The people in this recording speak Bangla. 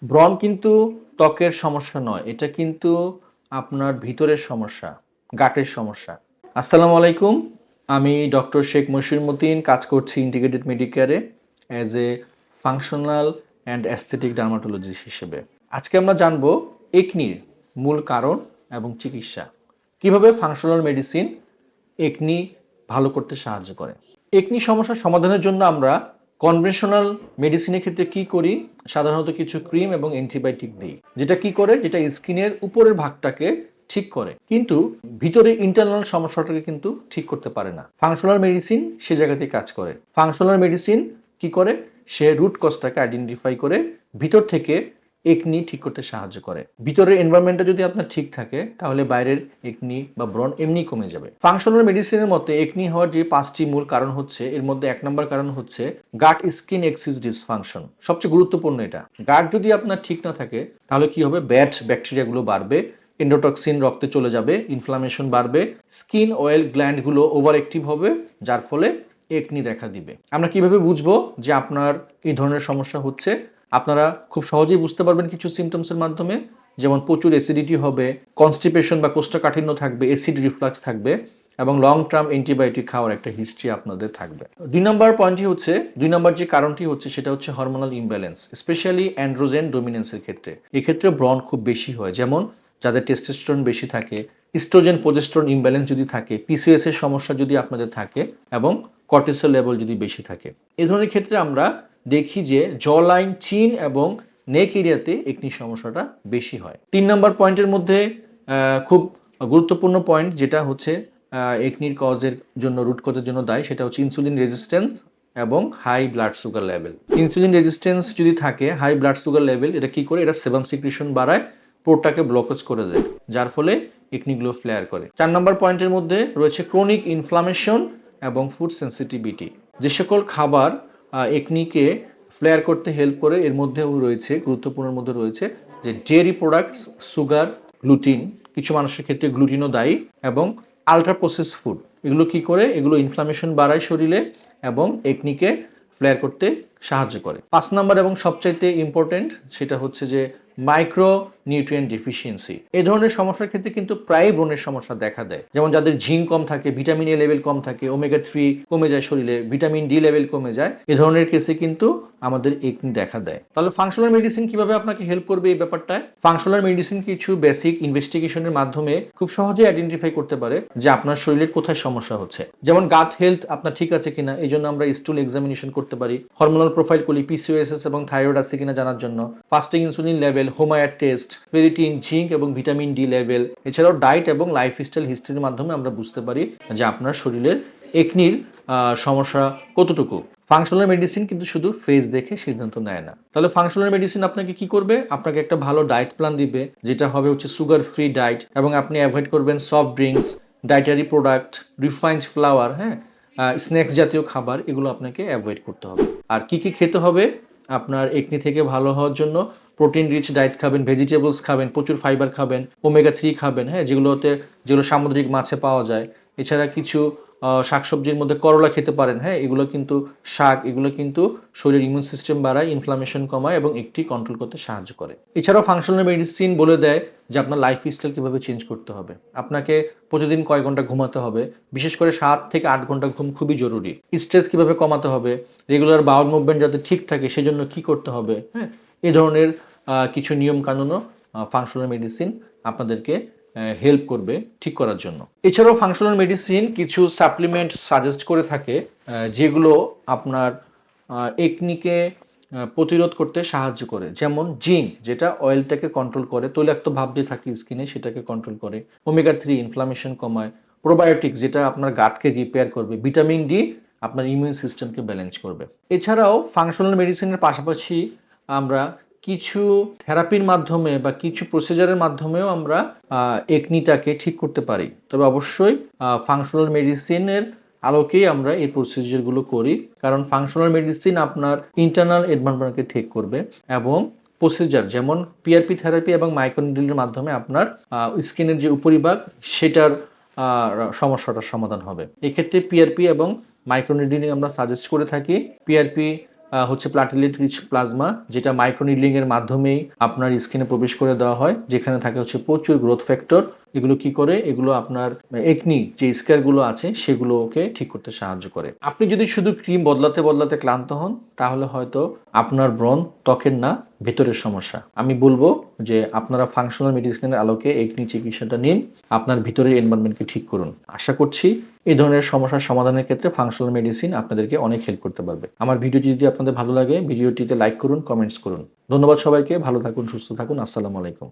ব্রণ কিন্তু ত্বকের সমস্যা নয়, এটা কিন্তু আপনার ভিতরের সমস্যা, গাটের সমস্যা। আসসালামু আলাইকুম, আমি ডক্টর শেখ মশিউর মতিন, কাজ করছি ইন্টিগ্রেটেড মেডিকেয়ারে as a functional and aesthetic dermatologist হিসেবে। আজকে আমরা জানবো একনির মূল কারণ এবং চিকিৎসা, কিভাবে ফাংশনাল মেডিসিন একনি ভালো করতে সাহায্য করে। একনি সমস্যার সমাধানের জন্য আমরা কনভেনশনাল মেডিসিনের ক্ষেত্রে কি করি, সাধারণত কিছু ক্রিম এবং অ্যান্টিবায়োটিক দিই, যেটা স্কিনের উপরের ভাগটাকে ঠিক করে, কিন্তু ভিতরে ইন্টারনাল সমস্যাটাকে কিন্তু ঠিক করতে পারে না। ফাংশনাল মেডিসিন সে জায়গাতেই কাজ করে। ফাংশনাল মেডিসিন কি করে, সে রুট কজটাকে আইডেন্টিফাই করে ভিতর থেকে একনি ঠিক করতে সাহায্য করে। ভিতরের এনভায়রনমেন্টটা যদি আপনার ঠিক থাকে, তাহলে বাইরের একনি বা ব্রণ এমনি কমে যাবে। ফাংশনাল মেডিসিনের মতে একনি হওয়ার যে 5টি মূল কারণ হচ্ছে, এর মধ্যে 1 নম্বর কারণ হচ্ছে গাট স্কিন এক্সিস ডিসফাংশন। সবচেয়ে গুরুত্বপূর্ণ এটা। গাট যদি আপনার ঠিক না থাকে, তাহলে কি হবে, ব্যাড ব্যাকটেরিয়াগুলো বাড়বে, এন্ডোটক্সিন রক্তে চলে যাবে, ইনফ্লামেশন বাড়বে, স্কিন অয়েল গ্ল্যান্ডগুলো ওভার অ্যাক্টিভ হবে, যার ফলে একনি দেখা দিবে। আমরা কিভাবে বুঝবো যে আপনার এই ধরনের সমস্যা হচ্ছে? আপনারা খুব সহজেই বুঝতে পারবেন কিছু সিমটমসের মাধ্যমে, যেমন প্রচুর অ্যাসিডিটি হবে, কনস্টিপেশন বা কোষ্ঠকাঠিন্য থাকবে, অ্যাসিড রিফ্লাক্স থাকবে এবং লং টার্ম অ্যান্টিবায়োটিক খাওয়ার একটা হিস্ট্রি আপনাদের থাকবে। 2 নম্বর যে কারণটি হচ্ছে সেটা হচ্ছে হরমোনাল ইমব্যালেন্স, স্পেশালি অ্যান্ড্রোজেন ডোমিনেন্সের ক্ষেত্রে। এক্ষেত্রে ব্রণ খুব বেশি হয়, যেমন যাদের টেস্টোস্টেরন বেশি থাকে, ইস্ট্রোজেন প্রোজেস্টেরন ইমব্যালেন্স যদি থাকে, পিসিওএস এর সমস্যা যদি আপনাদের থাকে এবং কর্টিসল লেভেল যদি বেশি থাকে। এই ধরনের ক্ষেত্রে আমরা দেখি যে জ লাইন, চিন এবং নেক এরিয়াতে একনি সমস্যাটা বেশি হয়। 3 নম্বর পয়েন্টের মধ্যে খুব গুরুত্বপূর্ণ পয়েন্ট যেটা হচ্ছে একনির কজের জন্য, রুট কজের জন্য দায়ী, সেটা হচ্ছে ইনসুলিন রেজিস্ট্যান্স এবং high blood sugar level. Insulin resistance যদি থাকে, হাই ব্লাড সুগার লেভেল, এটা কি করে, এটা সেবাম সিক্রিশন বাড়ায়, পোর্টটাকে ব্লকেজ করে দেয়, যার ফলে একনিগুলো ফ্লেয়ার করে। 4 নম্বর পয়েন্টের মধ্যে রয়েছে ক্রনিক ইনফ্লামেশন এবং ফুড সেন্সিটিভিটি। যে সকল খাবার একনিকে ফ্লেয়ার করতে হেল্প করে, এর মধ্যেও রয়েছে, গুরুত্বপূর্ণের মধ্যে রয়েছে যে ডেয়ারি প্রোডাক্টস, সুগার, গ্লুটিন, কিছু মানুষের ক্ষেত্রে গ্লুটিনও দায়ী, এবং আলট্রা প্রসেস ফুড। এগুলো কি করে, এগুলো ইনফ্লামেশন বাড়ায় শরীরে এবং একনিকে ফ্লেয়ার করতে সাহায্য করে। 5 নম্বর এবং সবচাইতে ইম্পর্টেন্ট, সেটা হচ্ছে যে মাইক্রো নিউট্রিয়েন্ট ডেফিসিয়েন্সি। এই ধরনের সমস্যার ক্ষেত্রে কিন্তু প্রায় ব্রণের সমস্যা দেখা দেয়, যেমন যাদের জিঙ্ক কম থাকে, ভিটামিন এ লেভেল কম থাকে, ওমেগা 3 কমে যায় শরীরে, ভিটামিন ডি লেভেল কমে যায়, এই ধরনের কেসে কিন্তু আমাদের একনি দেখা দেয়। তাহলে ফাংশনাল মেডিসিন কিভাবে আপনাকে হেল্প করবে এই ব্যাপারটায়? ফাংশনাল মেডিসিন কিছু বেসিক ইনভেস্টিগেশনের মাধ্যমে খুব সহজেই আইডেন্টিফাই করতে পারে যে আপনার শরীরের কোথায় সমস্যা হচ্ছে। যেমন গাট হেলথ আপনার ঠিক আছে কিনা, এই জন্য আমরা স্টুল এক্সামিনেশন করতে পারি। হরমোনাল প্রোফাইল করি, পিসিওএসএস এবং থাইরয়েড আছে কিনা জানার জন্য। Fasting insulin level, HOMA-IR test, ferritin, zinc এবং ভিটামিন ডি লেভেল। এছাড়াও ডায়েট এবং লাইফস্টাইল হিস্ট্রির মাধ্যমে আমরা বুঝতে পারি যে আপনার শরীরের একনির সমস্যা কতটুকু। ফাংশনাল মেডিসিন কিন্তু শুধু ফেজ দেখে সিদ্ধান্ত নেয় না। তাহলে ফাংশনাল মেডিসিন আপনাকে কি করবে? আপনাকে একটা ভালো ডায়েট প্ল্যান দিবে, যেটা হবে হচ্ছে সুগার ফ্রি ডায়েট, এবং আপনি অ্যাভয়েড করবেন soft drinks, dietary product, refined flower, হ্যাঁ, স্ন্যাক্স জাতীয় খাবার, এগুলো আপনাকে অ্যাভয়েড করতে হবে। আর কি কি খেতে হবে আপনার একনি থেকে ভালো হওয়ার জন্য? প্রোটিন রিচ ডায়েট খাবেন, ভেজিটেবলস খাবেন, প্রচুর ফাইবার খাবেন, ওমেগা 3 খাবেন, হ্যাঁ, যেগুলো সামুদ্রিক মাছে পাওয়া যায়। এছাড়া কিছু শাকসবজির মধ্যে করলা খেতে পারেন, হ্যাঁ, এগুলো কিন্তু শাক, এগুলো কিন্তু শরীরের ইমিউন সিস্টেম বাড়ায়, ইনফ্লামেশন কমায় এবং একটি কন্ট্রোল করতে সাহায্য করে। এছাড়াও ফাংশনাল মেডিসিন বলে দেয় যে আপনার লাইফস্টাইল কীভাবে চেঞ্জ করতে হবে। আপনাকে প্রতিদিন কয় ঘন্টা ঘুমাতে হবে, বিশেষ করে 7 থেকে 8 ঘন্টা ঘুম খুবই জরুরি। স্ট্রেস কীভাবে কমাতে হবে, রেগুলার বাউল মুভমেন্ট যাতে ঠিক থাকে সেজন্য কি করতে হবে, হ্যাঁ, এই ধরনের কিছু নিয়ম কানুনও ফাংশনাল মেডিসিন আপনাদেরকে হেল্প করবে ঠিক করার জন্য। এছাড়াও ফাংশনাল মেডিসিন কিছু সাপ্লিমেন্ট সাজেস্ট করে থাকে, যেগুলো আপনার একনিকে প্রতিরোধ করতে সাহায্য করে। যেমন জিঙ্ক, যেটা অয়েলটাকে কন্ট্রোল করে, তৈলাক্ত ভাব যে থাকে স্কিনে সেটাকে কন্ট্রোল করে। ওমেগা 3 ইনফ্লামেশন কমায়। প্রোবায়োটিক্স, যেটা আপনার গাটকে রিপেয়ার করবে। ভিটামিন ডি আপনার ইমিউন সিস্টেমকে ব্যালেন্স করবে। এছাড়াও ফাংশনাল মেডিসিনের পাশাপাশি আমরা কিছু থেরাপির মাধ্যমে বা কিছু প্রসিজারের মাধ্যমেও আমরা একনিটাকে ঠিক করতে পারি। তবে অবশ্যই ফাংশনাল মেডিসিনের আলোকেই আমরা এই প্রসিজারগুলো করি, কারণ ফাংশনাল মেডিসিন আপনার ইন্টারনাল এনভায়রনমেন্টকে ঠিক করবে, এবং প্রসিজার যেমন পিআরপি থেরাপি এবং মাইক্রোনিডলের মাধ্যমে আপনার স্কিনের যে উপরিভাগ সেটার সমস্যাটার সমাধান হবে। এক্ষেত্রে পিআরপি এবং মাইক্রোনিডলিং আমরা সাজেস্ট করে থাকি। পিআরপি হচ্ছে প্লাটিলেট রিচ প্লাজমা, যেটা মাইক্রোনিডলিং এর মাধ্যমেই আপনার স্কিনে প্রবেশ করে দেওয়া হয়, যেখানে থাকে হচ্ছে প্রচুর গ্রোথ ফ্যাক্টর। এগুলো কি করে? এগুলো আপনার একনি যে স্কারগুলো আছে সেগুলোকে ঠিক করতে সাহায্য করে। আপনি যদি শুধু ক্রিম বদলাতে বদলাতে ক্লান্ত হন, তাহলে হয়তো আপনার ব্রণ ত্বকের না, ভেতরের সমস্যা। আমি বলবো যে আপনারা ফাংশনাল মেডিসিনের আলোকে একনি চিকিৎসাটা নিন, আপনার ভিতরের এনভায়রনমেন্টকে ঠিক করুন। আশা করছি এই ধরনের সমস্যার সমাধানের ক্ষেত্রে ফাংশনাল মেডিসিন আপনাদেরকে অনেক হেল্প করতে পারবে। আমার ভিডিওটি যদি আপনাদের ভালো লাগে, ভিডিওটিতে লাইক করুন, কমেন্টস করুন। ধন্যবাদ সবাইকে। ভালো থাকুন, সুস্থ থাকুন। আসসালামু আলাইকুম।